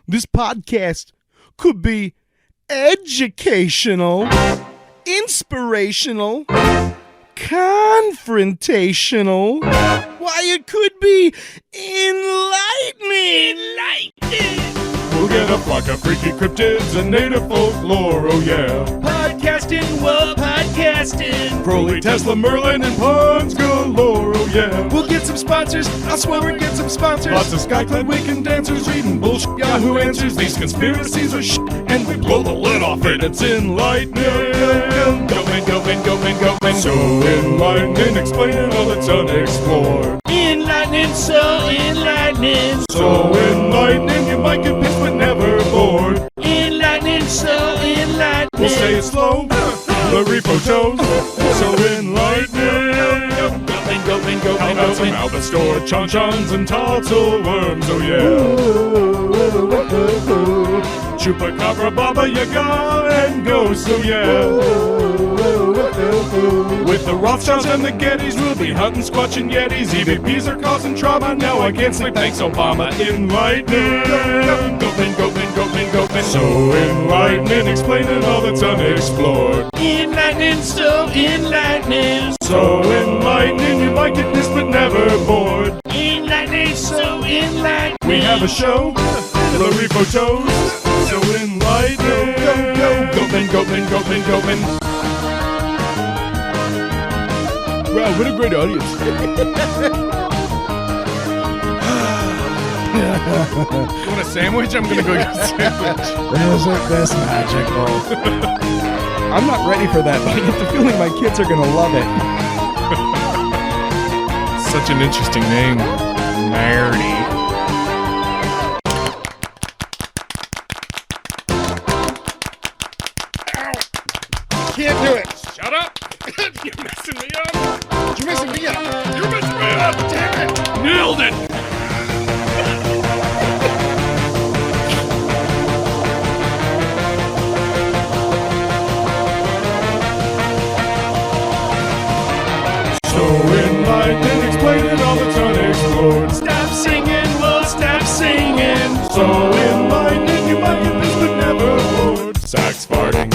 This podcast could be educational, inspirational, confrontational. Why, it could be enlightening. We'll get a flock of freaky cryptids and native folklore, oh yeah. Podcasting, well, podcasting. Crowley, Tesla, Merlin, and puns galore, oh yeah. We'll get some sponsors. I swear we'll get some sponsors. Lots of sky-clad Wiccan dancers reading bullshit Yahoo answers. These conspiracies are shit, and we blow the lid off it. It's enlightening. Go. So enlightening, explaining all that's unexplored. Enlightening, so enlightening. So enlightening, you might get pissed but never bored. Enlightening, so enlightening. We'll say it slow, blurry photos. So enlightening. Go. How about some Albacore, chon-chons, and tonsil worms, oh yeah. Chupacabra, Baba Yaga, and ghosts, oh yeah. With the Rothschilds and the Gettys, we'll be hunting, squatching Yetis. EVPs are causing trauma, now I can't sleep, thanks Obama. Enlightening, go. So enlightening, explaining all that's unexplored. Enlightening, so enlightening. So enlightening, you might get this but never bored. Enlightening, so enlightening. We have a show, blurry photos. So enlightening, go. Wow, what a great audience. You want a sandwich? I'm gonna go get a sandwich. Isn't this magical? I'm not ready for that, but I get the feeling my kids are gonna love it. Such an interesting name. Mary. Can't do it. Shut up! You're messing me up! You're messing me up. You're messing me up! Damn it! Nailed it! So enlightening, explaining all that's unexplored. Stop singing, we'll stop singing. So enlightening, you might get this but never bored. Sax farting.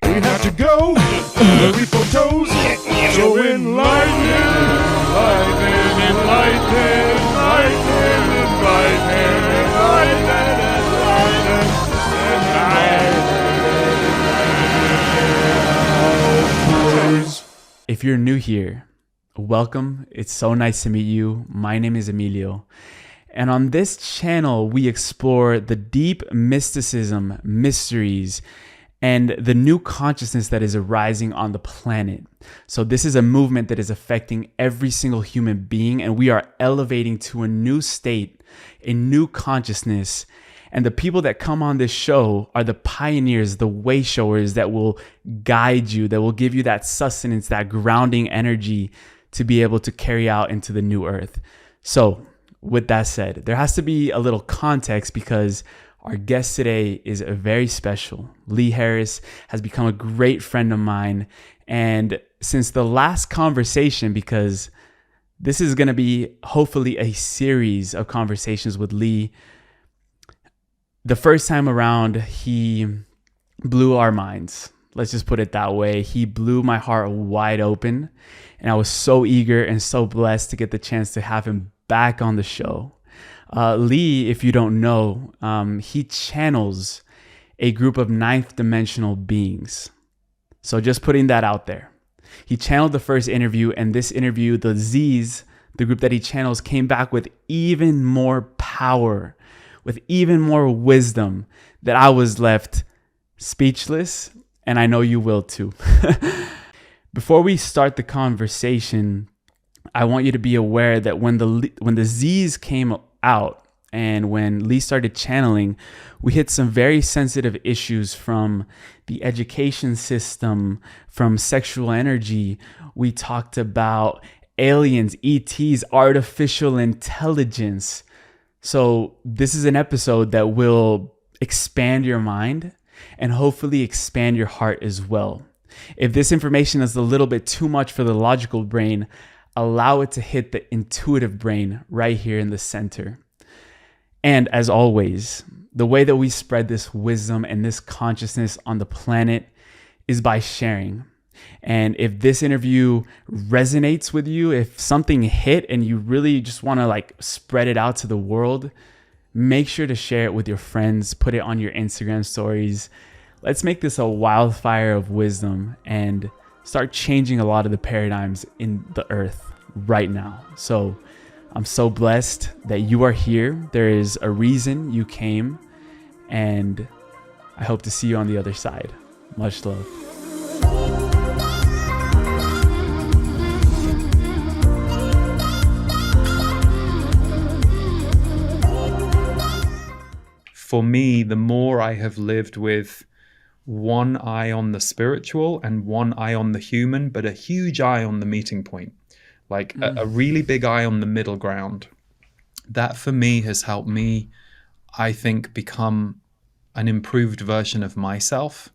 We have to go. Blurry photos. So enlightening. If you're new here, welcome. It's so nice to meet you. My name is Emilio. And on this channel, we explore the deep mysticism, mysteries, and the new consciousness that is arising on the planet. So this is a movement that is affecting every single human being, and we are elevating to a new state, a new consciousness. And the people that come on this show are the pioneers, the way showers that will guide you, that will give you that sustenance, that grounding energy to be able to carry out into the new earth. So with that said, there has to be a little context because our guest today is very special. Lee Harris has become a great friend of mine. And since the last conversation, because this is going to be hopefully a series of conversations with Lee, the first time around, he blew our minds. Let's just put it that way. He blew my heart wide open. And I was so eager and so blessed to get the chance to have him back on the show. Lee, if you don't know, he channels a group of ninth dimensional beings. So just putting that out there. He channeled the first interview, and this interview, the Z's, the group that he channels, came back with even more power, with even more wisdom, that I was left speechless, and I know you will too. Before we start the conversation, I want you to be aware that when the Z's came out and when Lee started channeling, we hit some very sensitive issues from the education system, from sexual energy. We talked about aliens, ETs, artificial intelligence. So this is an episode that will expand your mind and hopefully expand your heart as well. If this information is a little bit too much for the logical brain, allow it to hit the intuitive brain right here in the center. And as always, the way that we spread this wisdom and this consciousness on the planet is by sharing. And if this interview resonates with you, if something hit and you really just want to like spread it out to the world, make sure to share it with your friends, put it on your Instagram stories. Let's make this a wildfire of wisdom and start changing a lot of the paradigms in the earth right now. So I'm so blessed that you are here. There is a reason you came, and I hope to see you on the other side. Much love. For me, the more I have lived with one eye on the spiritual and one eye on the human, but a huge eye on the meeting point, like a really big eye on the middle ground, that for me has helped me, I think, become an improved version of myself,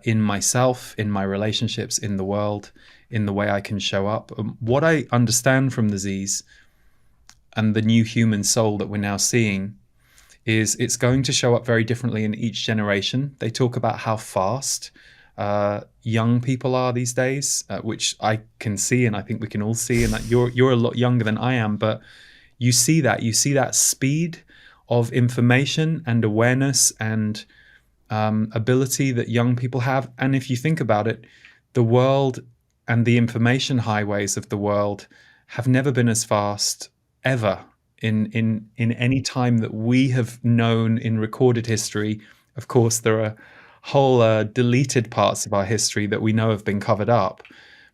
in my relationships, in the world, in the way I can show up. What I understand from the Z's and the new human soul that we're now seeing is it's going to show up very differently in each generation. They talk about how fast young people are these days, which I can see, and I think we can all see, and that you're a lot younger than I am, but you see that speed of information and awareness and ability that young people have. And if you think about it, the world and the information highways of the world have never been as fast ever in any time that we have known in recorded history. Of course, there are whole deleted parts of our history that we know have been covered up.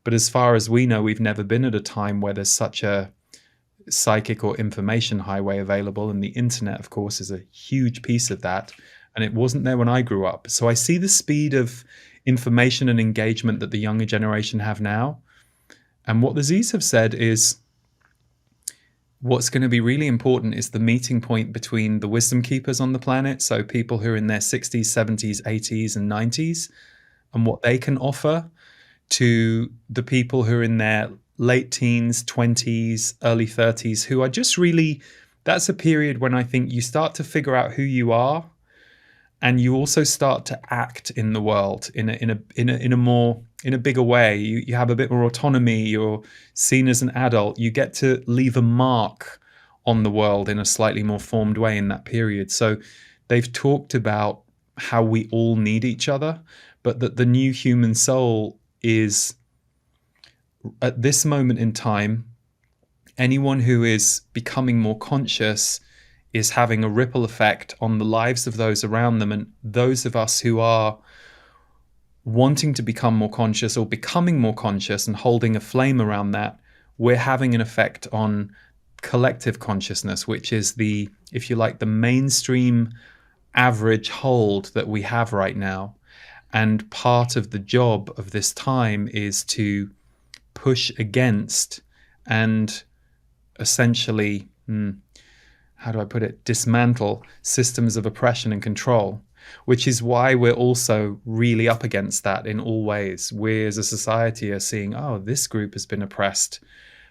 But as far as we know, we've never been at a time where there's such a psychic or information highway available. And the internet, of course, is a huge piece of that. And it wasn't there when I grew up. So I see the speed of information and engagement that the younger generation have now. And what the Z's have said is, what's going to be really important is the meeting point between the wisdom keepers on the planet, so people who are in their 60s, 70s, 80s, and 90s, and what they can offer to the people who are in their late teens, 20s, early 30s, who are just really, that's a period when I think you start to figure out who you are, and you also start to act in the world in a bigger way. You have a bit more autonomy. You're seen as an adult. You get to leave a mark on the world in a slightly more formed way in that period. So they've talked about how we all need each other, but that the new human soul is, at this moment in time, anyone who is becoming more conscious is having a ripple effect on the lives of those around them. And those of us who are wanting to become more conscious or becoming more conscious and holding a flame around that, we're having an effect on collective consciousness, which is the, if you like, the mainstream average hold that we have right now. And part of the job of this time is to push against and essentially, how do I put it, dismantle systems of oppression and control, which is why we're also really up against that in all ways. We as a society are seeing, oh, this group has been oppressed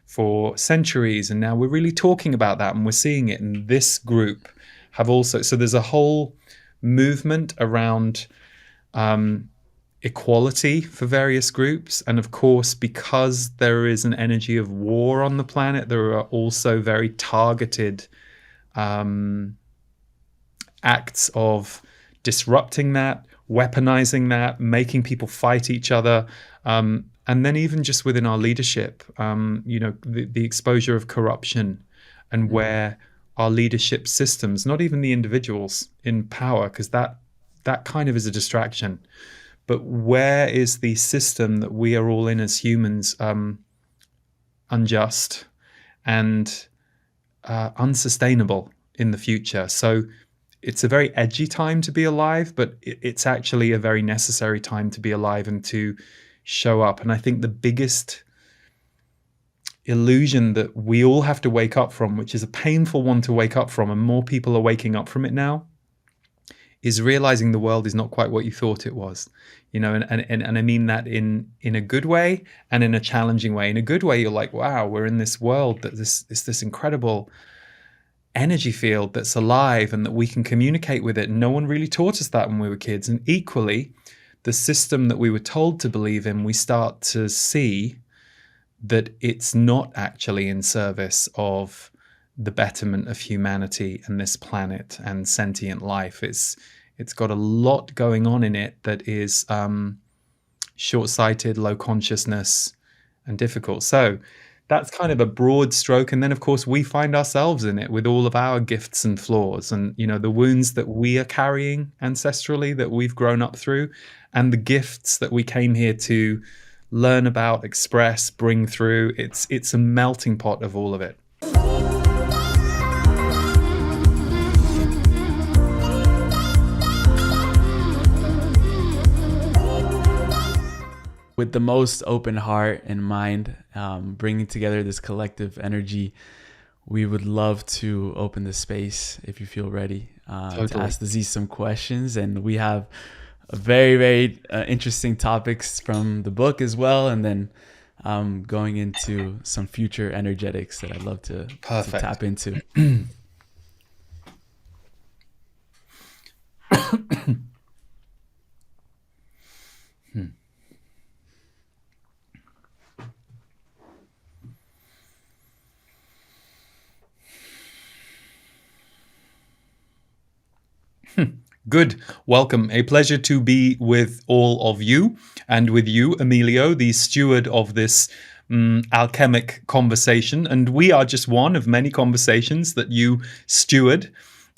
for centuries, and now we're really talking about that and we're seeing it. And this group have also, so there's a whole movement around equality for various groups. And of course, because there is an energy of war on the planet, there are also very targeted acts of disrupting that, weaponizing that, making people fight each other. And then even just within our leadership, the exposure of corruption and where our leadership systems, not even the individuals in power, because that kind of is a distraction, but where is the system that we are all in as humans unjust and unsustainable in the future. So it's a very edgy time to be alive, but it's actually a very necessary time to be alive and to show up. And I think the biggest illusion that we all have to wake up from, which is a painful one to wake up from, and more people are waking up from it now, is realizing the world is not quite what you thought it was. And I mean that in a good way and in a challenging way. In a good way, you're like, wow, we're in this world that this incredible energy field that's alive and that we can communicate with it. And no one really taught us that when we were kids. And equally, the system that we were told to believe in, we start to see that it's not actually in service of the betterment of humanity and this planet and sentient life. It's got a lot going on in it that is short-sighted, low consciousness, and difficult. So that's kind of a broad stroke. And then, of course, we find ourselves in it with all of our gifts and flaws and, the wounds that we are carrying ancestrally that we've grown up through, and the gifts that we came here to learn about, express, bring through. It's a melting pot of all of it. With the most open heart and mind, bringing together this collective energy, we would love to open the space, if you feel ready, to ask the Z some questions. And we have very, very interesting topics from the book as well. And then going into some future energetics that I'd love to tap into. Good. Welcome. A pleasure to be with all of you, and with you, Emilio, the steward of this alchemic conversation. And we are just one of many conversations that you steward.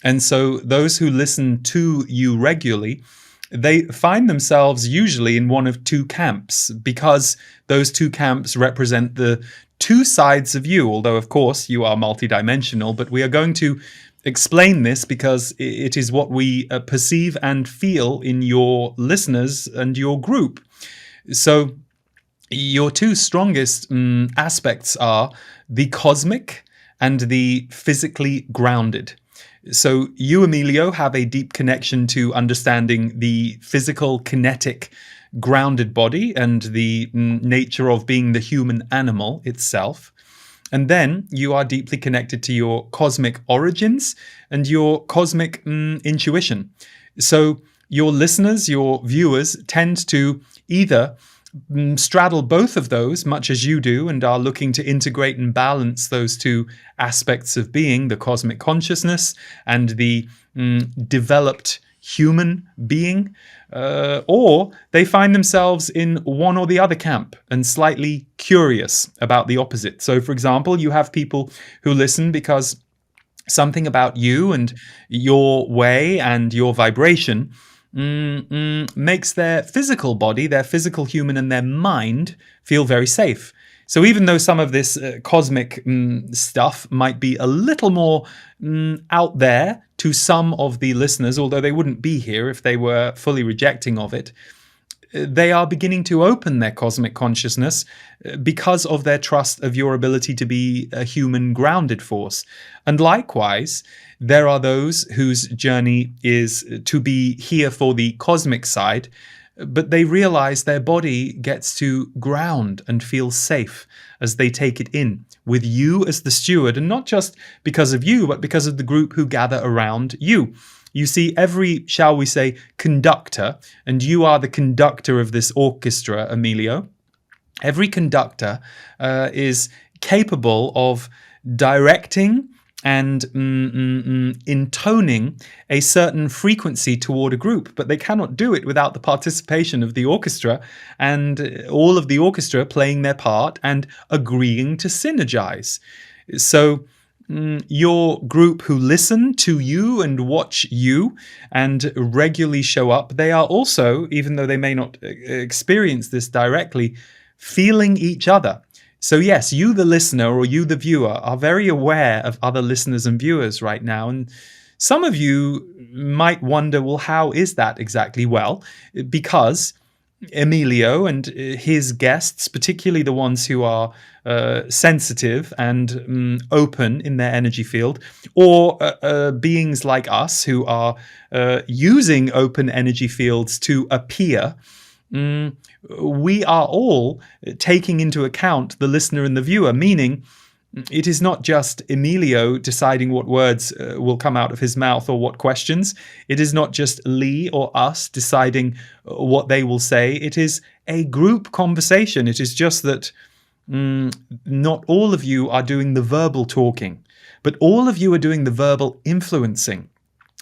And so those who listen to you regularly, they find themselves usually in one of two camps, because those two camps represent the two sides of you. Although, of course, you are multidimensional, but we are going to explain this because it is what we perceive and feel in your listeners and your group. So your two strongest aspects are the cosmic and the physically grounded. So you, Emilio, have a deep connection to understanding the physical, kinetic, grounded body and the nature of being the human animal itself. And then you are deeply connected to your cosmic origins and your cosmic intuition. So your listeners, your viewers tend to either straddle both of those, much as you do, and are looking to integrate and balance those two aspects of being, the cosmic consciousness and the developed human being, or they find themselves in one or the other camp and slightly curious about the opposite. So, for example, you have people who listen because something about you and your way and your vibration makes their physical body, their physical human, and their mind feel very safe. So even though some of this cosmic stuff might be a little more out there to some of the listeners, although they wouldn't be here if they were fully rejecting of it, they are beginning to open their cosmic consciousness because of their trust of your ability to be a human grounded force. And likewise, there are those whose journey is to be here for the cosmic side, but they realize their body gets to ground and feel safe as they take it in with you as the steward, and not just because of you, but because of the group who gather around you. You see, every, shall we say, conductor, and you are the conductor of this orchestra, Emilio, every conductor is capable of directing and intoning a certain frequency toward a group, but they cannot do it without the participation of the orchestra and all of the orchestra playing their part and agreeing to synergize. So your group who listen to you and watch you and regularly show up, they are also, even though they may not experience this directly, feeling each other. So yes, you the listener or you the viewer are very aware of other listeners and viewers right now. And some of you might wonder, well, how is that exactly? Well, because Emilio and his guests, particularly the ones who are sensitive and open in their energy field, or beings like us who are using open energy fields to appear, we are all taking into account the listener and the viewer, meaning it is not just Emilio deciding what words will come out of his mouth or what questions. It is not just Lee or us deciding what they will say. It is a group conversation. It is just that not all of you are doing the verbal talking, but all of you are doing the verbal influencing.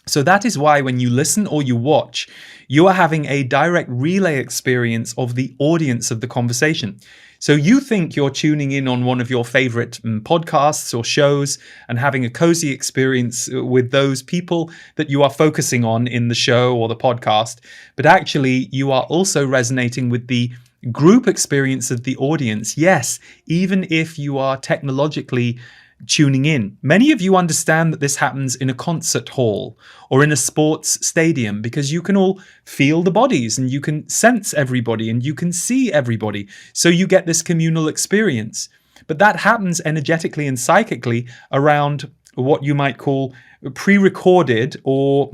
So that is why when you listen or you watch, you are having a direct relay experience of the audience of the conversation. So you think you're tuning in on one of your favorite podcasts or shows and having a cozy experience with those people that you are focusing on in the show or the podcast, but actually you are also resonating with the group experience of the audience. Yes, even if you are technologically tuning in. Many of you understand that this happens in a concert hall or in a sports stadium because you can all feel the bodies and you can sense everybody and you can see everybody. So you get this communal experience. But that happens energetically and psychically around what you might call pre-recorded or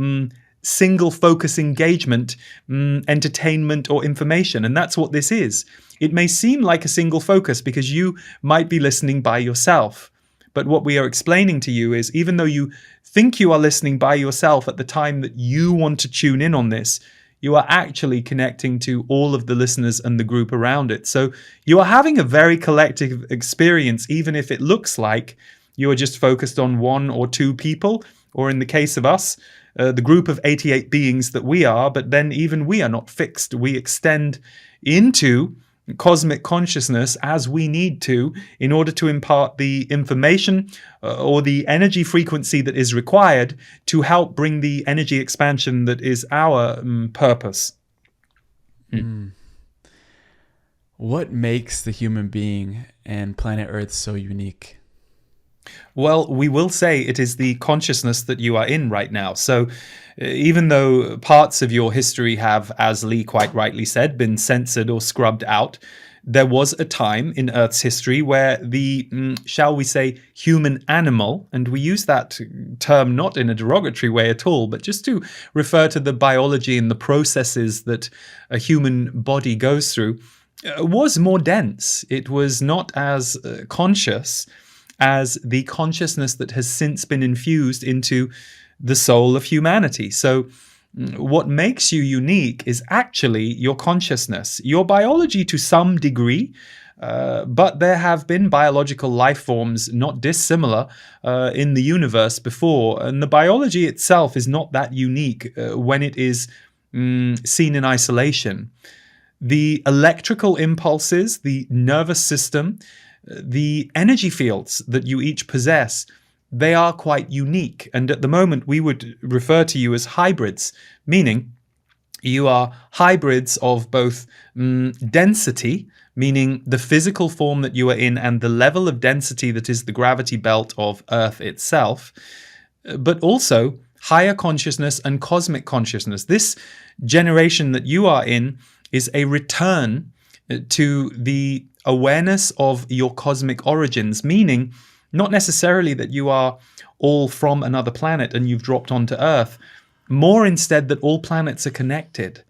single focus engagement, entertainment or information. And that's what this is. It may seem like a single focus because you might be listening by yourself. But what we are explaining to you is even though you think you are listening by yourself at the time that you want to tune in on this, you are actually connecting to all of the listeners and the group around it. So you are having a very collective experience, even if it looks like you are just focused on one or two people, or in the case of us, the group of 88 beings that we are, but then even we are not fixed. We extend into cosmic consciousness as we need to in order to impart the information or the energy frequency that is required to help bring the energy expansion that is our purpose. What makes the human being and planet Earth so unique? Well, we will say it is the consciousness that you are in right now. So even though parts of your history have, as Lee quite rightly said, been censored or scrubbed out, there was a time in Earth's history where the, shall we say, human animal, and we use that term not in a derogatory way at all, but just to refer to the biology and the processes that a human body goes through, was more dense. It was not as conscious as the consciousness that has since been infused into the soul of humanity. So what makes you unique is actually your consciousness, your biology to some degree, but there have been biological life forms not dissimilar in the universe before, and the biology itself is not that unique when it is seen in isolation. The electrical impulses, the nervous system, the energy fields that you each possess, they are quite unique. And at the moment, we would refer to you as hybrids, meaning you are hybrids of both density, meaning the physical form that you are in and the level of density that is the gravity belt of Earth itself, but also higher consciousness and cosmic consciousness. This generation that you are in is a return to the awareness of your cosmic origins, meaning not necessarily that you are all from another planet and you've dropped onto Earth, more instead that all planets are connected.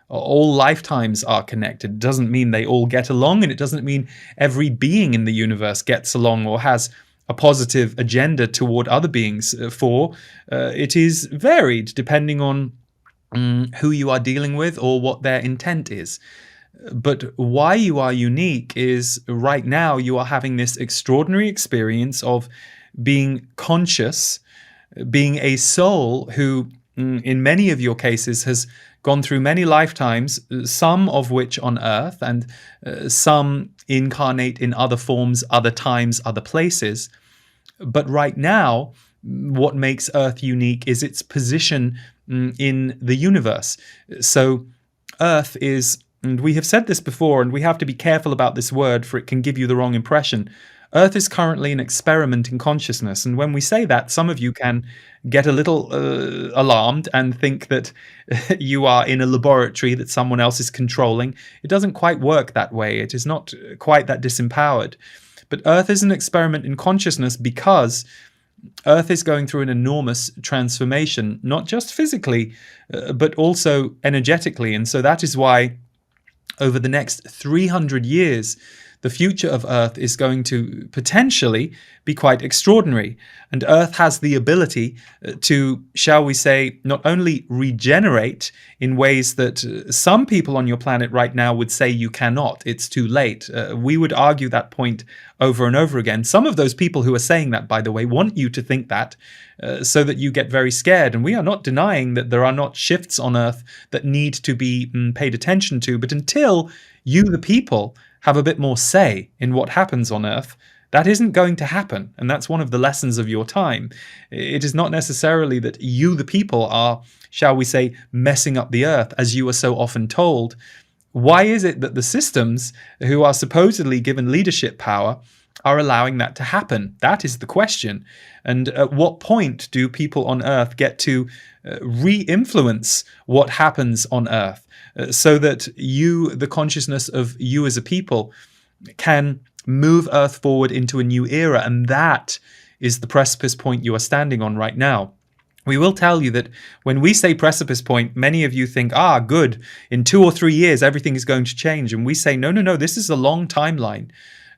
All lifetimes are connected. It doesn't mean they all get along, and it doesn't mean every being in the universe gets along or has a positive agenda toward other beings. It is varied depending on who you are dealing with or what their intent is. But why you are unique is right now you are having this extraordinary experience of being conscious, being a soul who, in many of your cases, has gone through many lifetimes, some of which on Earth and some incarnate in other forms, other times, other places. But right now, what makes Earth unique is its position in the universe. So Earth is, and we have said this before, and we have to be careful about this word for it can give you the wrong impression. Earth is currently an experiment in consciousness. And when we say that, some of you can get a little alarmed and think that you are in a laboratory that someone else is controlling. It doesn't quite work that way. It is not quite that disempowered. But Earth is an experiment in consciousness because Earth is going through an enormous transformation, not just physically, but also energetically. And so that is why over the next 300 years, the future of Earth is going to potentially be quite extraordinary. And Earth has the ability to, shall we say, not only regenerate in ways that some people on your planet right now would say you cannot, it's too late. We would argue that point over and over again. Some of those people who are saying that, by the way, want you to think that so that you get very scared. And we are not denying that there are not shifts on Earth that need to be paid attention to. But until you, the people, have a bit more say in what happens on Earth, that isn't going to happen. And that's one of the lessons of your time. It is not necessarily that you, the people, are, shall we say, messing up the Earth, as you are so often told. Why is it that the systems who are supposedly given leadership power are allowing that to happen? That is the question. And at what point do people on Earth get to re-influence what happens on Earth so that you, the consciousness of you as a people, can move Earth forward into a new era? And that is the precipice point you are standing on right now. We will tell you that when we say precipice point, many of you think, good, in 2 or 3 years, everything is going to change. And we say, no, this is a long timeline.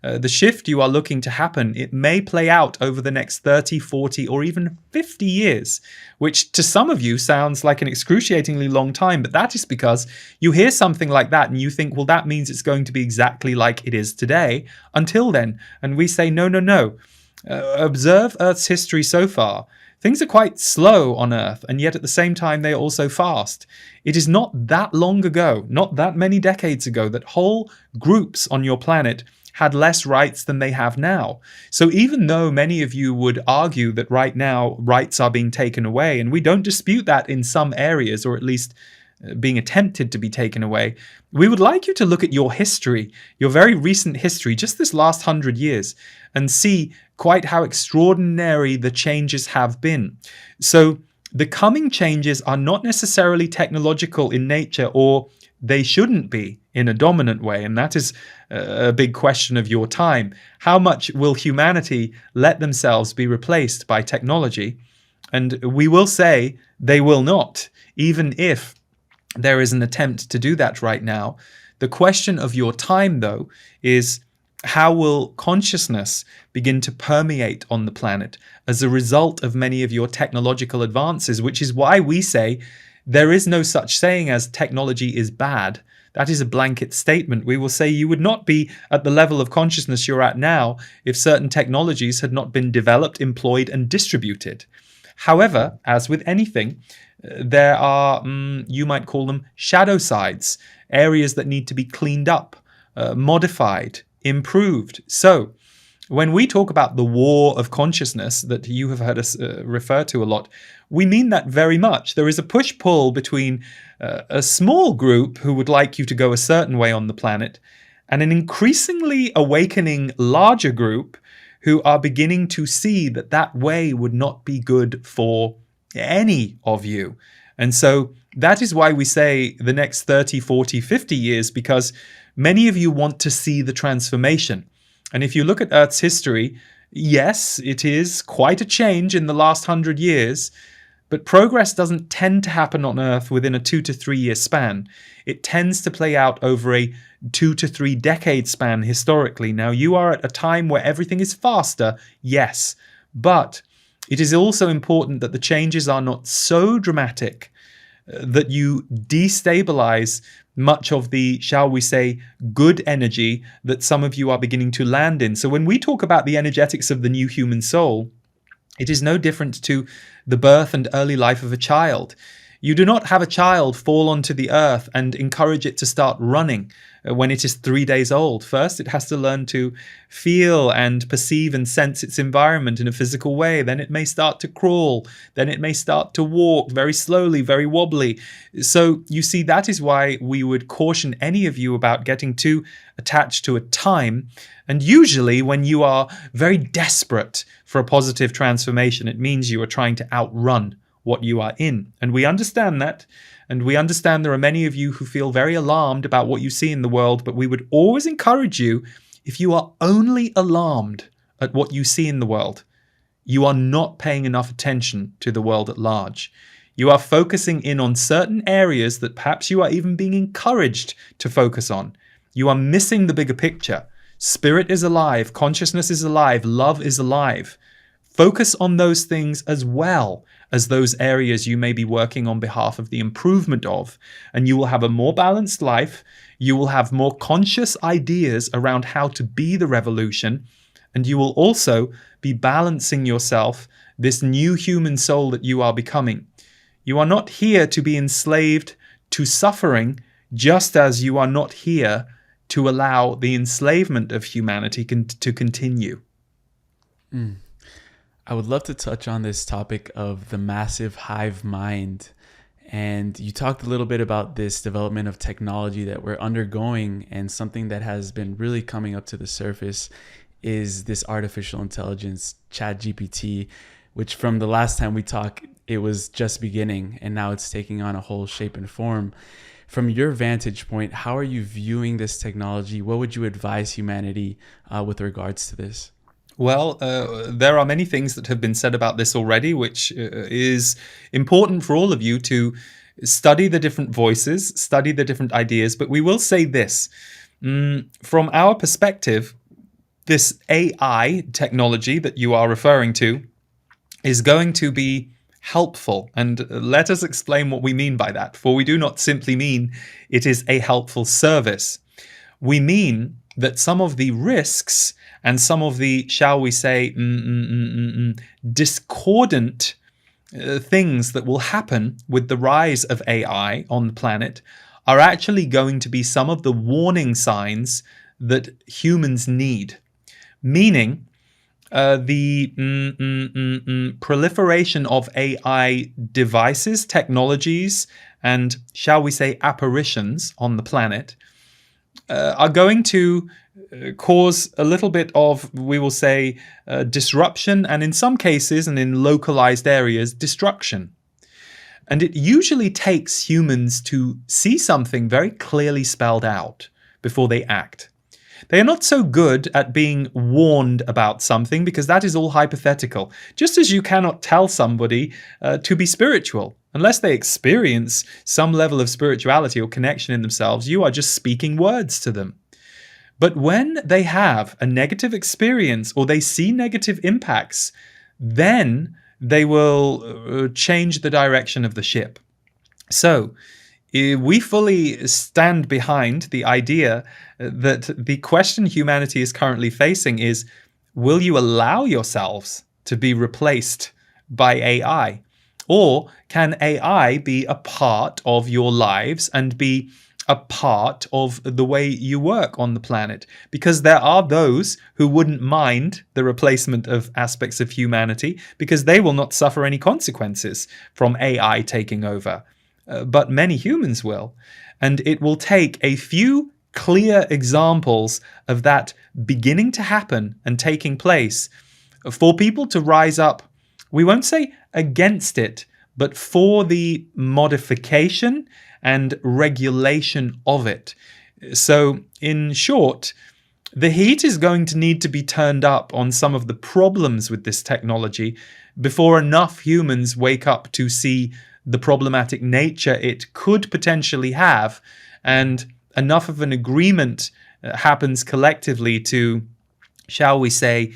The shift you are looking to happen, it may play out over the next 30, 40, or even 50 years, which to some of you sounds like an excruciatingly long time. But that is because you hear something like that and you think, well, that means it's going to be exactly like it is today until then. And we say, no. Observe Earth's history so far. Things are quite slow on Earth, and yet at the same time they are also fast. It is not that long ago, not that many decades ago, that whole groups on your planet had less rights than they have now. So even though many of you would argue that right now rights are being taken away, and we don't dispute that in some areas, or at least being attempted to be taken away, we would like you to look at your history, your very recent history, just this last 100 years, and see quite how extraordinary the changes have been. So the coming changes are not necessarily technological in nature, or they shouldn't be in a dominant way. And that is a big question of your time. How much will humanity let themselves be replaced by technology? And we will say they will not, even if there is an attempt to do that right now. The question of your time, though, is how will consciousness begin to permeate on the planet as a result of many of your technological advances, which is why we say there is no such saying as technology is bad. That is a blanket statement. We will say you would not be at the level of consciousness you're at now if certain technologies had not been developed, employed, and distributed. However, as with anything, there are, you might call them shadow sides, areas that need to be cleaned up, modified, improved. So when we talk about the war of consciousness that you have heard us refer to a lot, we mean that very much. There is a push-pull between a small group who would like you to go a certain way on the planet and an increasingly awakening larger group who are beginning to see that that way would not be good for any of you. And so that is why we say the next 30, 40, 50 years, because many of you want to see the transformation. And if you look at Earth's history, yes, it is quite a change in the last 100 years, but progress doesn't tend to happen on Earth within a 2 to 3 year span. It tends to play out over a 2 to 3 decade span historically. Now, you are at a time where everything is faster, yes, but it is also important that the changes are not so dramatic that you destabilize much of the, shall we say, good energy that some of you are beginning to land in. So when we talk about the energetics of the new human soul, it is no different to the birth and early life of a child. You do not have a child fall onto the earth and encourage it to start running when it is 3 days old. First, it has to learn to feel and perceive and sense its environment in a physical way. Then it may start to crawl. Then it may start to walk very slowly, very wobbly. So you see, that is why we would caution any of you about getting too attached to a time. And usually when you are very desperate for a positive transformation, it means you are trying to outrun what you are in. And we understand that. And we understand there are many of you who feel very alarmed about what you see in the world, but we would always encourage you, if you are only alarmed at what you see in the world, you are not paying enough attention to the world at large. You are focusing in on certain areas that perhaps you are even being encouraged to focus on. You are missing the bigger picture. Spirit is alive, consciousness is alive, love is alive. Focus on those things as well as those areas you may be working on behalf of the improvement of, and you will have a more balanced life. You will have more conscious ideas around how to be the revolution, and you will also be balancing yourself, this new human soul that you are becoming. You are not here to be enslaved to suffering, just as you are not here to allow the enslavement of humanity to continue. I would love to touch on this topic of the massive hive mind. And you talked a little bit about this development of technology that we're undergoing, and something that has been really coming up to the surface is this artificial intelligence, ChatGPT, which from the last time we talked, it was just beginning, and now it's taking on a whole shape and form. From your vantage point, how are you viewing this technology? What would you advise humanity with regards to this? Well, there are many things that have been said about this already, which is important for all of you to study the different voices, study the different ideas. But we will say this, from our perspective, this AI technology that you are referring to is going to be helpful. And let us explain what we mean by that. For we do not simply mean it is a helpful service. We mean that some of the risks and some of the, shall we say, discordant things that will happen with the rise of AI on the planet are actually going to be some of the warning signs that humans need. Meaning, the proliferation of AI devices, technologies, and, shall we say, apparitions on the planet are going to cause a little bit of, we will say, disruption, and in some cases and in localized areas, destruction. And it usually takes humans to see something very clearly spelled out before they act. They are not so good at being warned about something, because that is all hypothetical. Just as you cannot tell somebody to be spiritual. Unless they experience some level of spirituality or connection in themselves, you are just speaking words to them. But when they have a negative experience or they see negative impacts, then they will change the direction of the ship. So, we fully stand behind the idea that the question humanity is currently facing is, will you allow yourselves to be replaced by AI? Or can AI be a part of your lives and be a part of the way you work on the planet? Because there are those who wouldn't mind the replacement of aspects of humanity, because they will not suffer any consequences from AI taking over. But many humans will. And it will take a few clear examples of that beginning to happen and taking place for people to rise up. We won't say against it, but for the modification and regulation of it. So, in short, the heat is going to need to be turned up on some of the problems with this technology before enough humans wake up to see the problematic nature it could potentially have, and enough of an agreement happens collectively to, shall we say,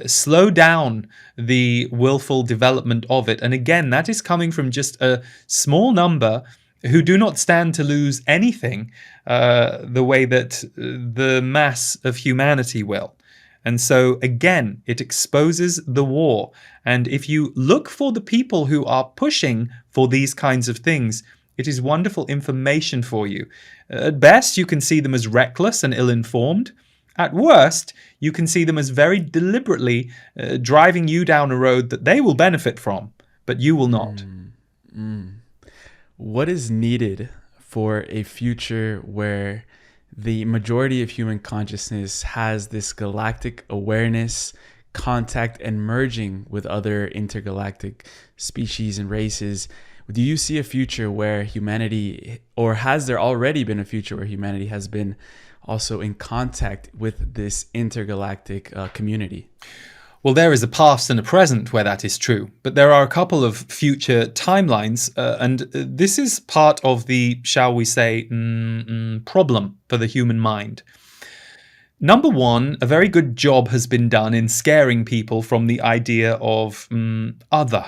slow down the willful development of it. And again, that is coming from just a small number who do not stand to lose anything the way that the mass of humanity will. And so, again, it exposes the war. And if you look for the people who are pushing for these kinds of things, it is wonderful information for you. At best, you can see them as reckless and ill-informed. At worst, you can see them as very deliberately driving you down a road that they will benefit from, but you will not. What is needed for a future where the majority of human consciousness has this galactic awareness, contact, and merging with other intergalactic species and races? Do you see a future where humanity, or has there already been a future where humanity has been also in contact with this intergalactic community? Well, there is a past and a present where that is true, but there are a couple of future timelines, and this is part of the, shall we say, problem for the human mind. Number one, a very good job has been done in scaring people from the idea of other.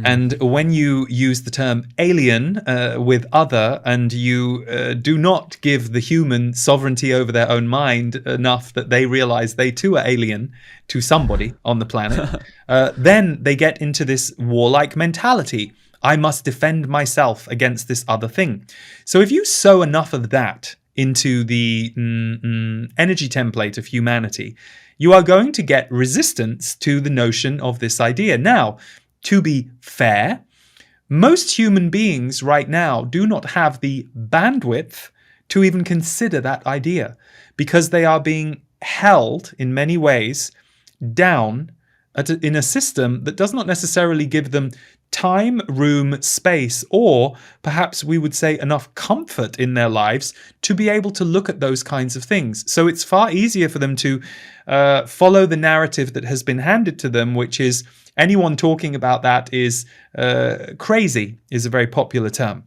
And when you use the term alien with other, and you do not give the human sovereignty over their own mind enough that they realize they too are alien to somebody on the planet, then they get into this warlike mentality. I must defend myself against this other thing. So if you sow enough of that into the energy template of humanity, you are going to get resistance to the notion of this idea. Now, to be fair, most human beings right now do not have the bandwidth to even consider that idea, because they are being held in many ways down in a system that does not necessarily give them time, room, space, or perhaps we would say enough comfort in their lives to be able to look at those kinds of things. So it's far easier for them to follow the narrative that has been handed to them, which is anyone talking about that is crazy, is a very popular term.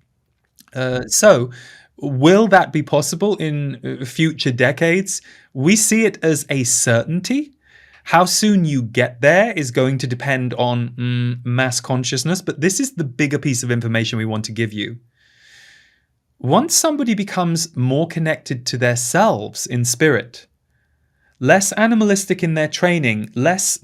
So will that be possible in future decades? We see it as a certainty. How soon you get there is going to depend on mass consciousness, but this is the bigger piece of information we want to give you. Once somebody becomes more connected to themselves in spirit, less animalistic in their training, less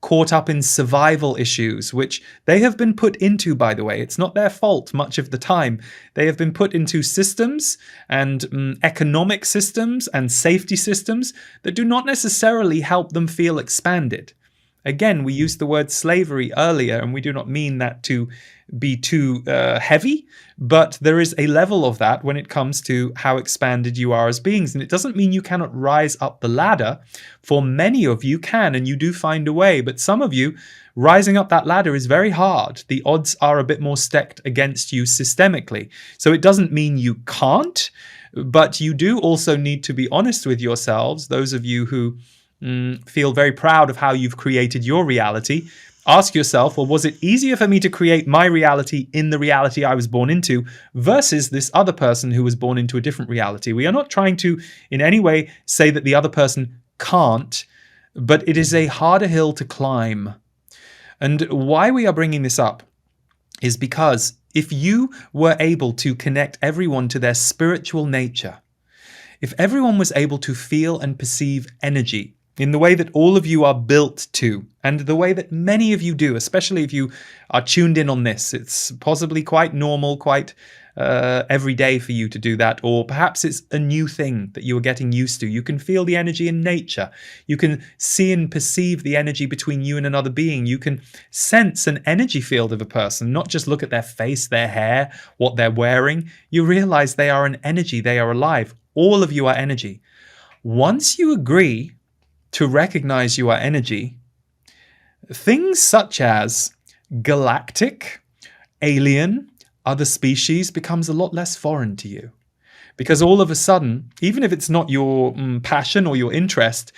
caught up in survival issues, which they have been put into, by the way. It's not their fault much of the time. They have been put into systems and economic systems and safety systems that do not necessarily help them feel expanded. Again, we used the word slavery earlier, and we do not mean that to be too heavy, but there is a level of that when it comes to how expanded you are as beings. And it doesn't mean you cannot rise up the ladder. For many of you can, and you do find a way, but some of you, rising up that ladder is very hard. The odds are a bit more stacked against you systemically. So it doesn't mean you can't, but you do also need to be honest with yourselves. Those of you who feel very proud of how you've created your reality, ask yourself, well, was it easier for me to create my reality in the reality I was born into versus this other person who was born into a different reality? We are not trying to in any way say that the other person can't, but it is a harder hill to climb. And why we are bringing this up is because if you were able to connect everyone to their spiritual nature, if everyone was able to feel and perceive energy in the way that all of you are built to, and the way that many of you do, especially if you are tuned in on this, it's possibly quite normal, quite every day for you to do that, or perhaps it's a new thing that you are getting used to. You can feel the energy in nature. You can see and perceive the energy between you and another being. You can sense an energy field of a person, not just look at their face, their hair, what they're wearing. You realize they are an energy, they are alive. All of you are energy. Once you agree to recognize you are energy, things such as galactic, alien, other species becomes a lot less foreign to you. Because all of a sudden, even if it's not your passion or your interest,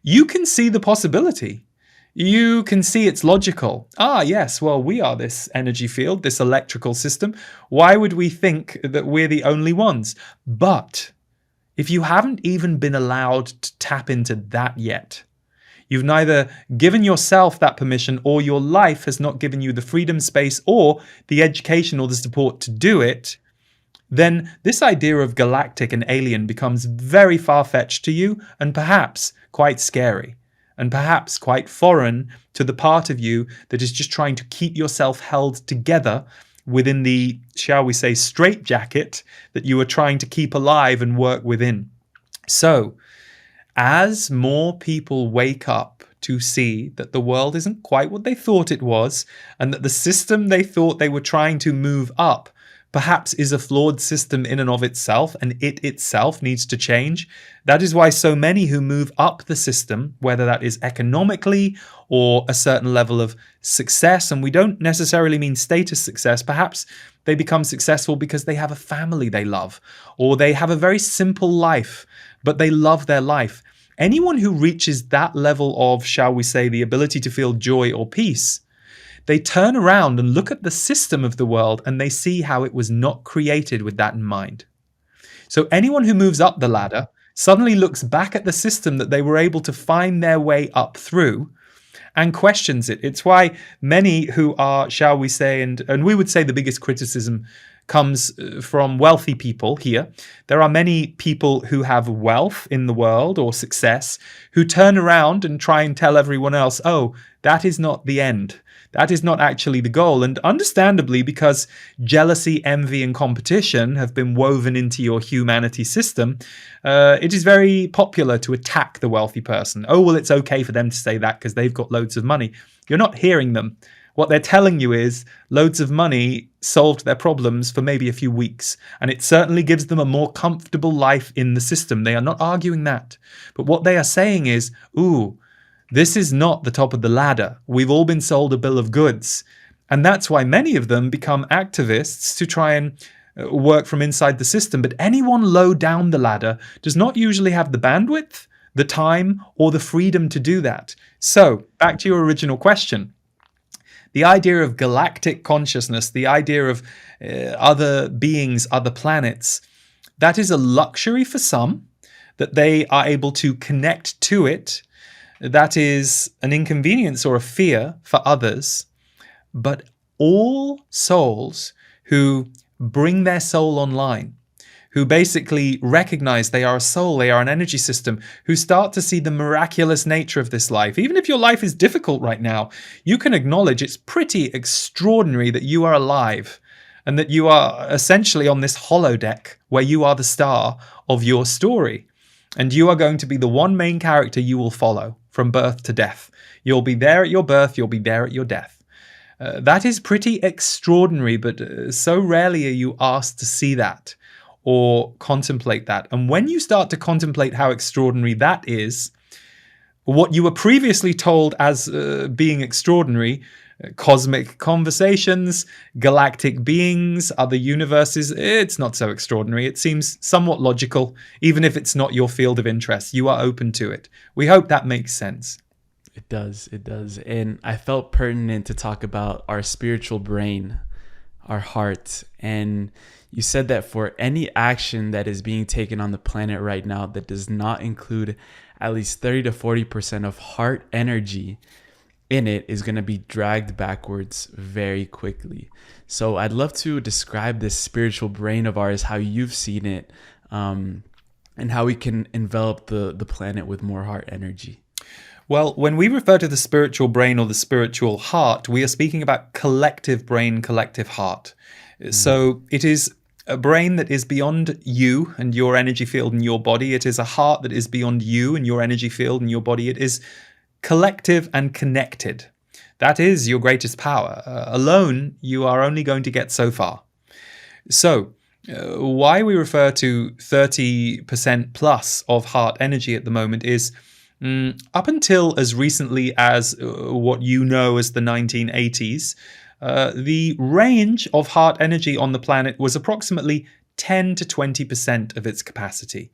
you can see the possibility. You can see it's logical. Ah, yes, well, we are this energy field, this electrical system. Why would we think that we're the only ones? But if you haven't even been allowed to tap into that yet, you've neither given yourself that permission, or your life has not given you the freedom, space, or the education or the support to do it, then this idea of galactic and alien becomes very far-fetched to you, and perhaps quite scary, and perhaps quite foreign to the part of you that is just trying to keep yourself held together within the, shall we say, straitjacket that you are trying to keep alive and work within. So, as more people wake up to see that the world isn't quite what they thought it was, and that the system they thought they were trying to move up perhaps is a flawed system in and of itself, and it itself needs to change. That is why so many who move up the system, whether that is economically or a certain level of success, and we don't necessarily mean status success, perhaps they become successful because they have a family they love, or they have a very simple life, but they love their life. Anyone who reaches that level of, shall we say, the ability to feel joy or peace, they turn around and look at the system of the world and they see how it was not created with that in mind. So anyone who moves up the ladder suddenly looks back at the system that they were able to find their way up through and questions it. It's why many who are, shall we say, and we would say the biggest criticism comes from wealthy people here. There are many people who have wealth in the world or success who turn around and try and tell everyone else, oh, that is not the end. That is not actually the goal. And understandably, because jealousy, envy, and competition have been woven into your humanity system, it is very popular to attack the wealthy person. Oh, well, it's okay for them to say that because they've got loads of money. You're not hearing them. What they're telling you is loads of money solved their problems for maybe a few weeks, and it certainly gives them a more comfortable life in the system. They are not arguing that. But what they are saying is, ooh, this is not the top of the ladder. We've all been sold a bill of goods. And that's why many of them become activists to try and work from inside the system. But anyone low down the ladder does not usually have the bandwidth, the time, or the freedom to do that. So, back to your original question. The idea of galactic consciousness, the idea of other beings, other planets, that is a luxury for some, that they are able to connect to it. That is an inconvenience or a fear for others. But all souls who bring their soul online, who basically recognize they are a soul, they are an energy system, who start to see the miraculous nature of this life. Even if your life is difficult right now, you can acknowledge it's pretty extraordinary that you are alive and that you are essentially on this holodeck where you are the star of your story. And you are going to be the one main character you will follow from birth to death. You'll be there at your birth, you'll be there at your death. That is pretty extraordinary, but so rarely are you asked to see that or contemplate that. And when you start to contemplate how extraordinary that is, what you were previously told as being extraordinary, cosmic conversations, galactic beings, other universes, it's not so extraordinary. It seems somewhat logical, even if it's not your field of interest. You are open to it. We hope that makes sense. It does. And I felt pertinent to talk about our spiritual brain, our heart. And you said that for any action that is being taken on the planet right now that does not include at least 30 to 40% of heart energy in it is going to be dragged backwards very quickly. So I'd love to describe this spiritual brain of ours, how you've seen it, and how we can envelop the planet with more heart energy. Well, when we refer to the spiritual brain or the spiritual heart, we are speaking about collective brain, collective heart. So it is a brain that is beyond you and your energy field and your body. It is a heart that is beyond you and your energy field and your body. It is collective and connected. That is your greatest power. Alone, you are only going to get so far. So, why we refer to 30% plus of heart energy at the moment is up until as recently as what you know as the 1980s, the range of heart energy on the planet was approximately 10 to 20% of its capacity.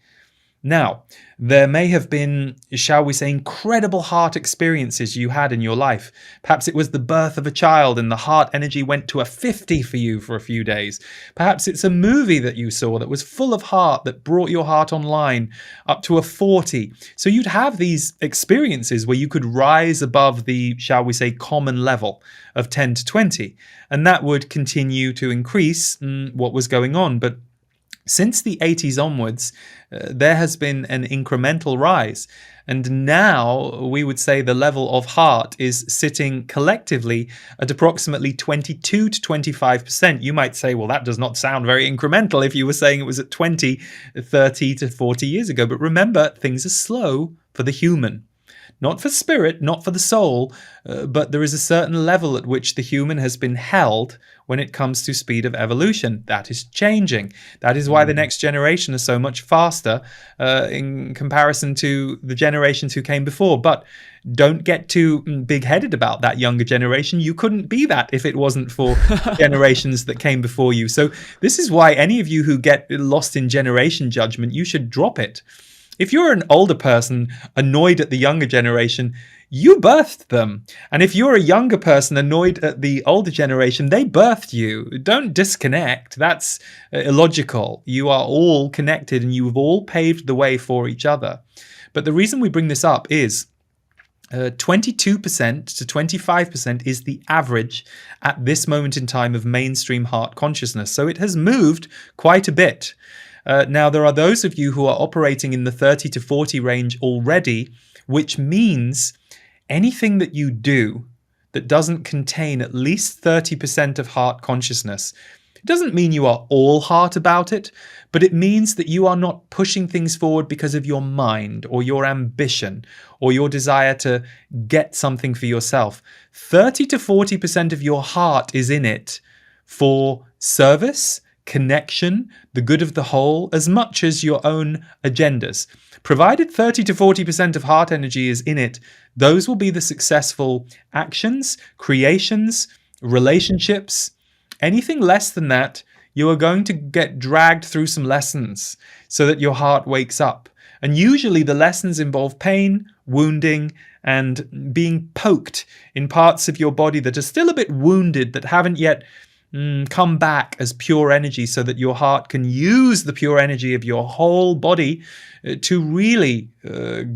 Now, there may have been, shall we say, incredible heart experiences you had in your life. Perhaps it was the birth of a child and the heart energy went to a 50 for you for a few days. Perhaps it's a movie that you saw that was full of heart that brought your heart online up to a 40. So you'd have these experiences where you could rise above the, shall we say, common level of 10 to 20. And that would continue to increase what was going on. But since the 80s onwards, there has been an incremental rise. And now we would say the level of heart is sitting collectively at approximately 22 to 25%. You might say, well, that does not sound very incremental if you were saying it was at 20, 30 to 40 years ago. But remember, things are slow for the human. Not for spirit, not for the soul, but there is a certain level at which the human has been held when it comes to speed of evolution. That is changing. That is why the next generation is so much faster in comparison to the generations who came before. But don't get too big-headed about that younger generation. You couldn't be that if it wasn't for generations that came before you. So this is why any of you who get lost in generation judgment, you should drop it. If you're an older person annoyed at the younger generation, you birthed them. And if you're a younger person annoyed at the older generation, they birthed you. Don't disconnect. That's illogical. You are all connected and you have all paved the way for each other. But the reason we bring this up is 22% to 25% is the average at this moment in time of mainstream heart consciousness. So it has moved quite a bit. Now, there are those of you who are operating in the 30 to 40 range already, which means anything that you do that doesn't contain at least 30% of heart consciousness, it doesn't mean you are all heart about it, but it means that you are not pushing things forward because of your mind or your ambition or your desire to get something for yourself. 30 to 40% of your heart is in it for service, connection, the good of the whole, as much as your own agendas. Provided 30 to 40% of heart energy is in it, those will be the successful actions, creations, relationships. Anything less than that, you are going to get dragged through some lessons so that your heart wakes up. And usually the lessons involve pain, wounding, and being poked in parts of your body that are still a bit wounded, that haven't yet come back as pure energy, so that your heart can use the pure energy of your whole body to really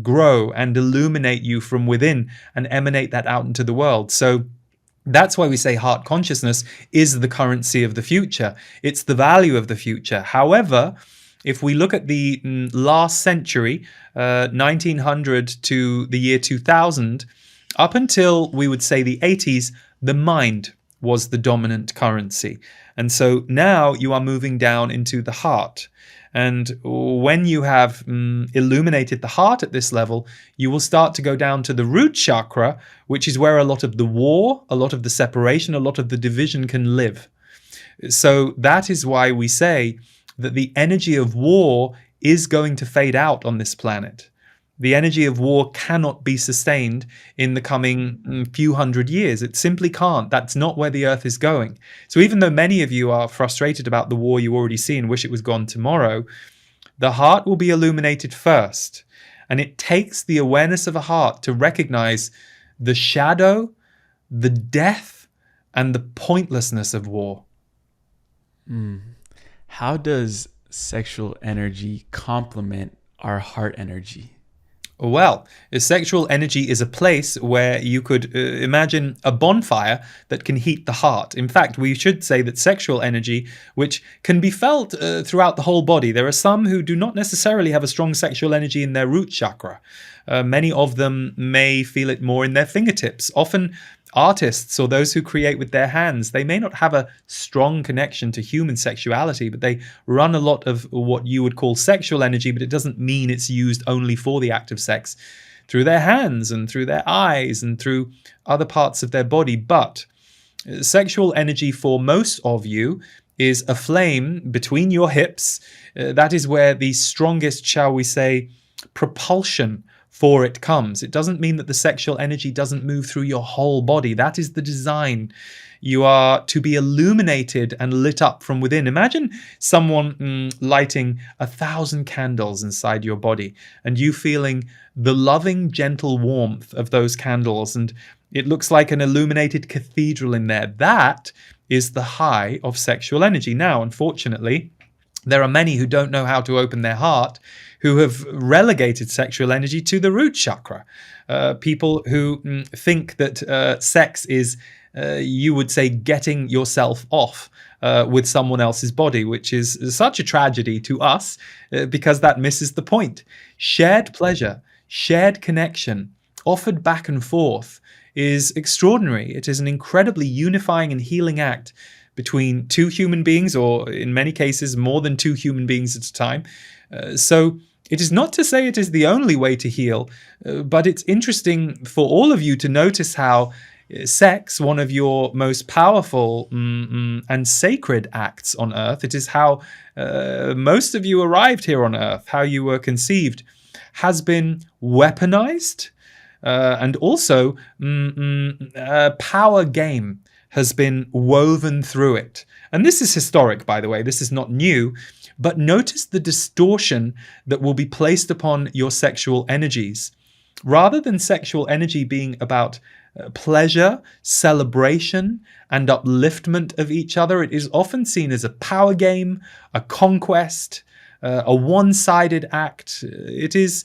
grow and illuminate you from within and emanate that out into the world. So that's why we say heart consciousness is the currency of the future. It's the value of the future. However, if we look at the last century, 1900 to the year 2000, up until we would say the 80s, the mind was the dominant currency. And so now you are moving down into the heart. And when you have illuminated the heart at this level, you will start to go down to the root chakra, which is where a lot of the war, a lot of the separation, a lot of the division can live. So that is why we say that the energy of war is going to fade out on this planet. The energy of war cannot be sustained in the coming few hundred years. It simply can't. That's not where the earth is going. So even though many of you are frustrated about the war you already see and wish it was gone tomorrow, the heart will be illuminated first. And it takes the awareness of a heart to recognize the shadow, the death, and the pointlessness of war. How does sexual energy complement our heart energy? Well, sexual energy is a place where you could imagine a bonfire that can heat the heart. In fact, we should say that sexual energy, which can be felt throughout the whole body, there are some who do not necessarily have a strong sexual energy in their root chakra. Many of them may feel it more in their fingertips. Often artists or those who create with their hands, they may not have a strong connection to human sexuality, but they run a lot of what you would call sexual energy, but it doesn't mean it's used only for the act of sex, through their hands and through their eyes and through other parts of their body. But sexual energy for most of you is a flame between your hips. That is where the strongest, shall we say, propulsion for it comes. It doesn't mean that the sexual energy doesn't move through your whole body. That is the design. You are to be illuminated and lit up from within. Imagine someone lighting 1,000 candles inside your body and you feeling the loving, gentle warmth of those candles, and it looks like an illuminated cathedral in there. That is the high of sexual energy. Now, unfortunately, there are many who don't know how to open their heart, who have relegated sexual energy to the root chakra. People who think that sex is, you would say, getting yourself off with someone else's body, which is such a tragedy to us because that misses the point. Shared pleasure, shared connection, offered back and forth is extraordinary. It is an incredibly unifying and healing act between two human beings, or in many cases, more than two human beings at a time. So it is not to say it is the only way to heal, but it's interesting for all of you to notice how sex, one of your most powerful and sacred acts on earth, it is how most of you arrived here on earth, how you were conceived, has been weaponized, and also a power game has been woven through it. And this is historic, by the way. This is not new. But notice the distortion that will be placed upon your sexual energies rather than sexual energy being about pleasure, celebration, and upliftment of each other, it is often seen as a power game, a conquest, a one-sided act. It is,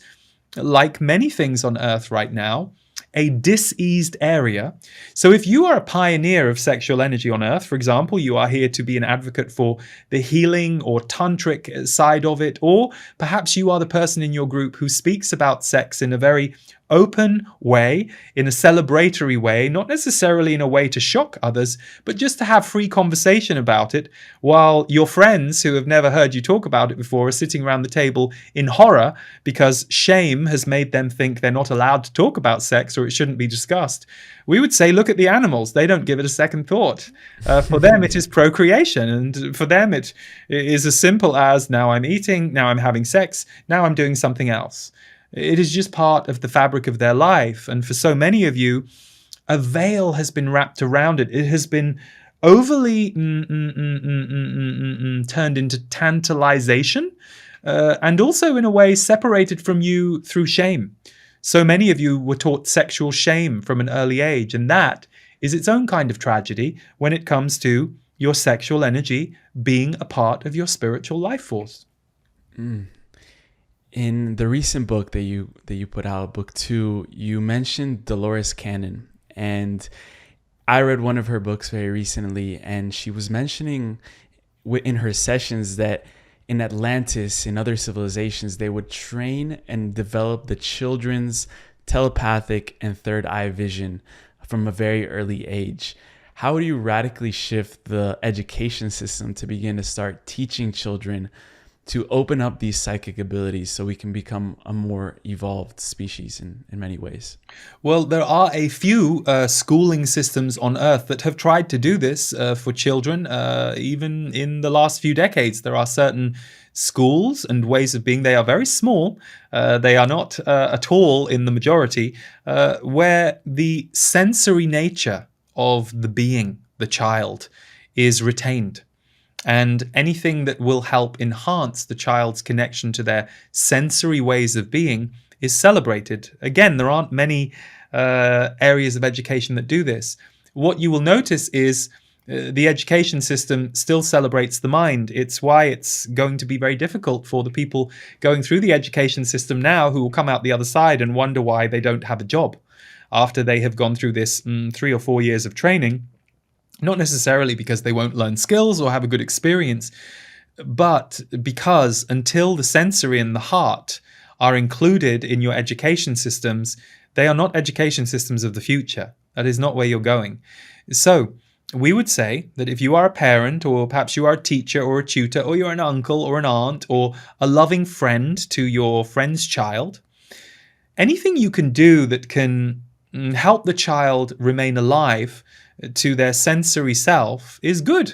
like many things on Earth right now, a diseased area. So if you are a pioneer of sexual energy on Earth, for example, you are here to be an advocate for the healing or tantric side of it, or perhaps you are the person in your group who speaks about sex in a very open way, in a celebratory way, not necessarily in a way to shock others, but just to have free conversation about it, while your friends who have never heard you talk about it before are sitting around the table in horror because shame has made them think they're not allowed to talk about sex or it shouldn't be discussed. We would say, look at the animals. They don't give it a second thought. For them, it is procreation. And for them, it is as simple as, now I'm eating, now I'm having sex, now I'm doing something else. It is just part of the fabric of their life. And for so many of you, a veil has been wrapped around it. It has been overly turned into tantalization, and also in a way separated from you through shame. So many of you were taught sexual shame from an early age, and that is its own kind of tragedy when it comes to your sexual energy being a part of your spiritual life force. In the recent book that you put out, book 2, you mentioned Dolores Cannon, and I read one of her books very recently, and she was mentioning in her sessions that in Atlantis, in other civilizations, they would train and develop the children's telepathic and third eye vision from a very early age. How do you radically shift the education system to begin to start teaching children to open up these psychic abilities so we can become a more evolved species in many ways? Well, there are a few schooling systems on Earth that have tried to do this for children. Even in the last few decades, there are certain schools and ways of being. They are very small. They are not at all in the majority, where the sensory nature of the being, the child, is retained. And anything that will help enhance the child's connection to their sensory ways of being is celebrated. Again, there aren't many areas of education that do this. What you will notice is the education system still celebrates the mind. It's why it's going to be very difficult for the people going through the education system now who will come out the other side and wonder why they don't have a job after they have gone through this 3 or 4 years of training. Not necessarily because they won't learn skills or have a good experience, but because until the sensory and the heart are included in your education systems, they are not education systems of the future. That is not where you're going. So we would say that if you are a parent, or perhaps you are a teacher or a tutor, or you're an uncle or an aunt or a loving friend to your friend's child, anything you can do that can help the child remain alive to their sensory self is good.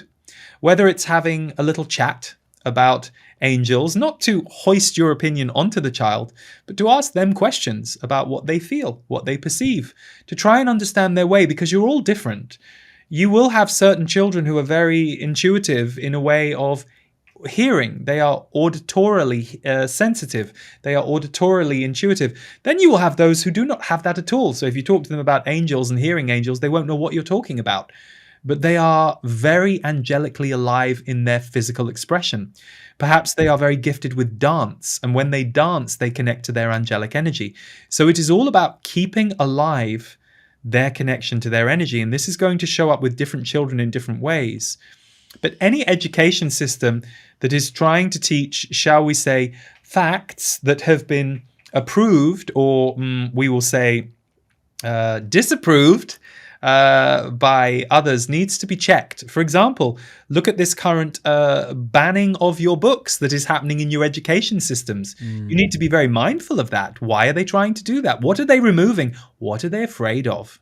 Whether it's having a little chat about angels, not to hoist your opinion onto the child, but to ask them questions about what they feel, what they perceive, to try and understand their way, because you're all different. You will have certain children who are very intuitive in a way of hearing. They are auditorily sensitive. They are auditorily intuitive. Then you will have those who do not have that at all. So if you talk to them about angels and hearing angels, they won't know what you're talking about. But they are very angelically alive in their physical expression. Perhaps they are very gifted with dance, and when they dance, they connect to their angelic energy. So it is all about keeping alive their connection to their energy, and this is going to show up with different children in different ways. But any education system that is trying to teach, shall we say, facts that have been approved, or we will say disapproved by others, needs to be checked. For example, look at this current banning of your books that is happening in your education systems. You need to be very mindful of that. Why are they trying to do that? What are they removing? What are they afraid of?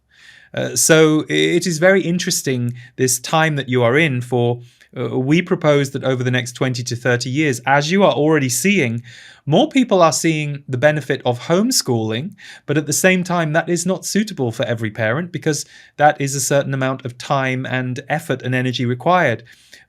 So it is very interesting, this time that you are in, for we propose that over the next 20 to 30 years, as you are already seeing, more people are seeing the benefit of homeschooling, but at the same time, that is not suitable for every parent, because that is a certain amount of time and effort and energy required.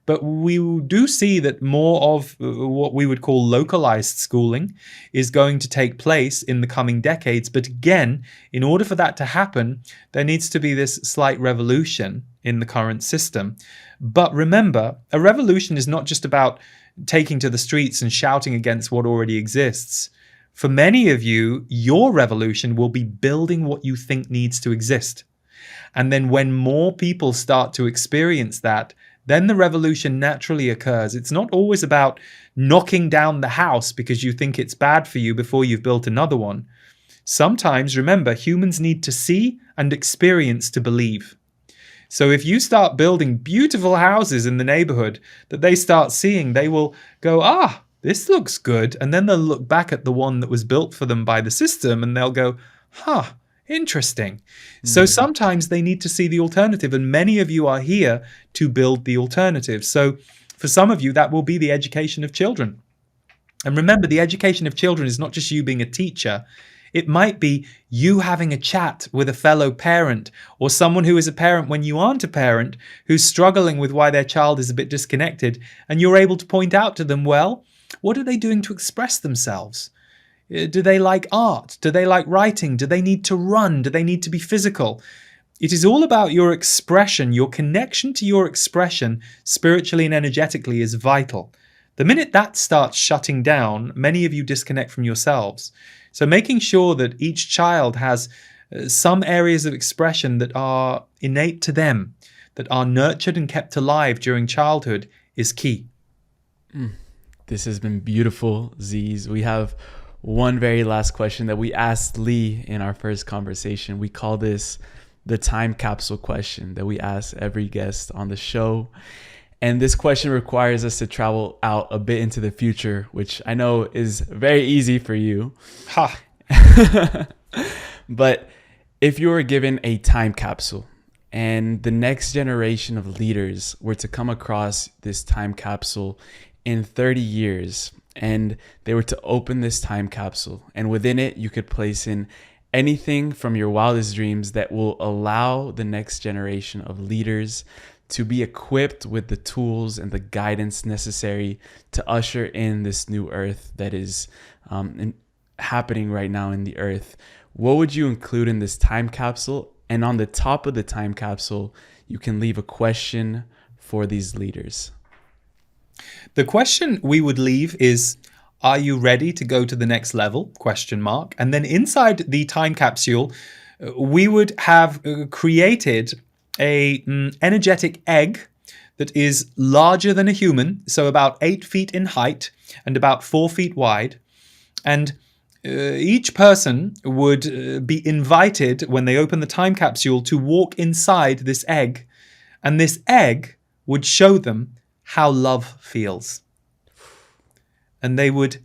But we do see that more of what we would call localized schooling is going to take place in the coming decades. But again, in order for that to happen, there needs to be this slight revolution in the current system. But remember, a revolution is not just about taking to the streets and shouting against what already exists. For many of you, your revolution will be building what you think needs to exist. And then when more people start to experience that, then the revolution naturally occurs. It's not always about knocking down the house because you think it's bad for you before you've built another one. Sometimes, remember, humans need to see and experience to believe. So if you start building beautiful houses in the neighborhood that they start seeing, they will go, this looks good. And then they'll look back at the one that was built for them by the system and they'll go, interesting. So sometimes they need to see the alternative, and many of you are here to build the alternative. So for some of you, that will be the education of children. And remember, the education of children is not just you being a teacher. It might be you having a chat with a fellow parent or someone who is a parent when you aren't a parent, who's struggling with why their child is a bit disconnected, and you're able to point out to them, well, what are they doing to express themselves? Do they like art? Do they like writing? Do they need to run? Do they need to be physical? It is all about your expression. Your connection to your expression spiritually and energetically is vital. The minute that starts shutting down, many of you disconnect from yourselves. So making sure that each child has some areas of expression that are innate to them, that are nurtured and kept alive during childhood is key. This has been beautiful, Ziz. We have one very last question that we asked Lee in our first conversation. We call this the time capsule question that we ask every guest on the show. And this question requires us to travel out a bit into the future, which I know is very easy for you. But if you were given a time capsule and the next generation of leaders were to come across this time capsule in 30 years, and they were to open this time capsule, and within it you could place in anything from your wildest dreams that will allow the next generation of leaders to be equipped with the tools and the guidance necessary to usher in this new earth that is happening right now in the earth, what would you include in this time capsule? And on the top of the time capsule, you can leave a question for these leaders. The question we would leave is, are you ready to go to the next level? ? And then inside the time capsule, we would have created a energetic egg that is larger than a human, so about 8 feet in height and about 4 feet wide. And each person would be invited, when they open the time capsule, to walk inside this egg. And this egg would show them how love feels. And they would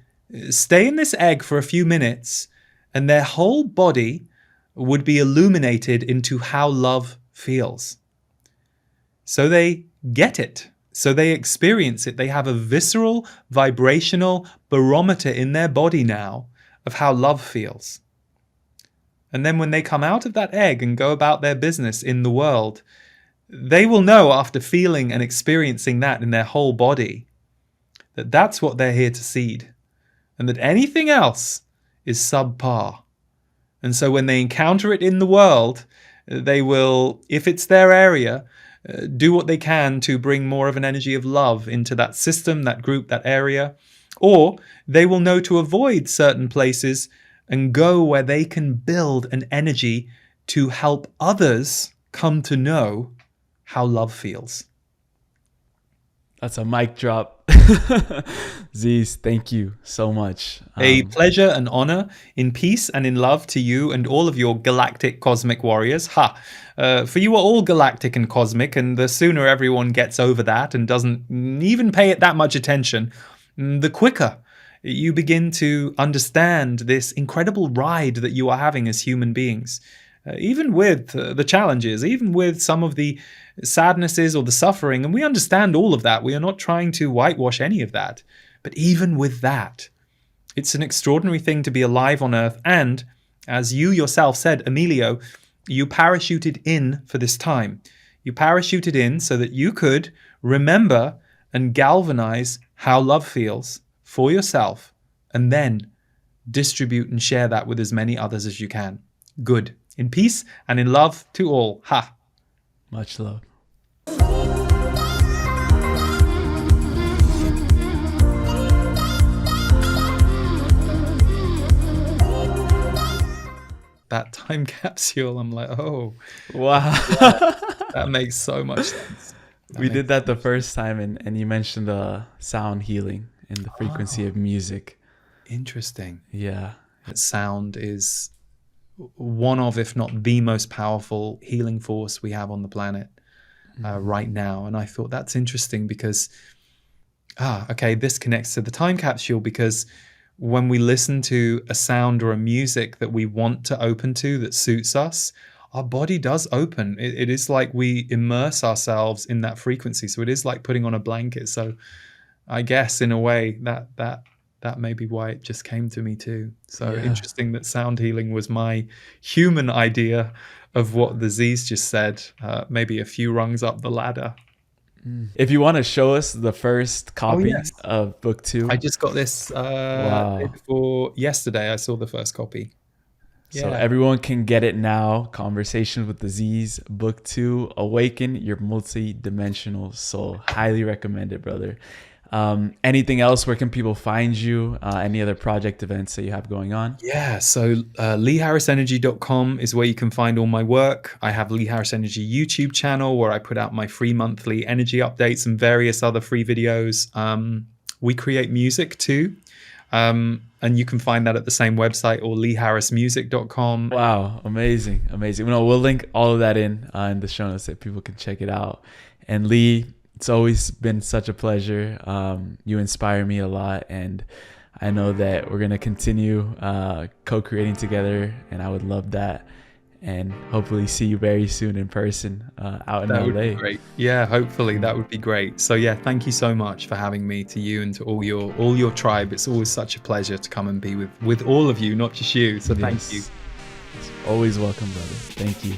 stay in this egg for a few minutes, and their whole body would be illuminated into how love feels. So they get it. So they experience it. They have a visceral, vibrational barometer in their body now of how love feels. And then when they come out of that egg and go about their business in the world, they will know, after feeling and experiencing that in their whole body, that that's what they're here to seed, and that anything else is subpar. And so when they encounter it in the world, they will, if it's their area, do what they can to bring more of an energy of love into that system, that group, that area. Or they will know to avoid certain places and go where they can build an energy to help others come to know how love feels. That's a mic drop. Ziz, thank you so much. A pleasure and honor, in peace and in love to you and all of your galactic cosmic warriors. For you are all galactic and cosmic, and the sooner everyone gets over that and doesn't even pay it that much attention, the quicker you begin to understand this incredible ride that you are having as human beings. Even with the challenges, even with some of the sadnesses or the suffering, and we understand all of that. We are not trying to whitewash any of that. But even with that, it's an extraordinary thing to be alive on Earth. And as you yourself said, Emilio, you parachuted in for this time. You parachuted in so that you could remember and galvanize how love feels for yourself, and then distribute and share that with as many others as you can. Good. In peace and in love to all. Ha. Much love. That time capsule, I'm like, oh, Wow. that makes so much sense. We did that the first time, and you mentioned sound healing and the frequency of music. Interesting. Yeah. Sound is one of, if not the most powerful healing force we have on the planet right now. And I thought that's interesting because, okay, this connects to the time capsule, because when we listen to a sound or a music that we want to open to that suits us, our body does open. It is like we immerse ourselves in that frequency. So it is like putting on a blanket. So I guess in a way that may be why it just came to me too. So interesting that sound healing was my human idea of what the Z's just said, maybe a few rungs up the ladder. If you want to show us the first copy of book 2. I just got this before yesterday. I saw the first copy. So everyone can get it now. Conversations with the Z's, book 2, Awaken Your Multi-Dimensional Soul. Highly recommend it, brother. Anything else? Where can people find you? Any other project events that you have going on? Yeah, so leeharrisenergy.com is where you can find all my work. I have Lee Harris Energy YouTube channel where I put out my free monthly energy updates and various other free videos. We create music too. And you can find that at the same website, or leeharrismusic.com. Wow, amazing. We'll link all of that in the show notes so people can check it out. And Lee, it's always been such a pleasure. You inspire me a lot, and I know that we're going to continue co-creating together, and I would love that. And hopefully see you very soon in person out in LA. That would be great. Yeah, hopefully that would be great. So yeah, thank you so much for having me, to you and to all your tribe. It's always such a pleasure to come and be with all of you, not just you. So thank you. Always welcome, brother. Thank you.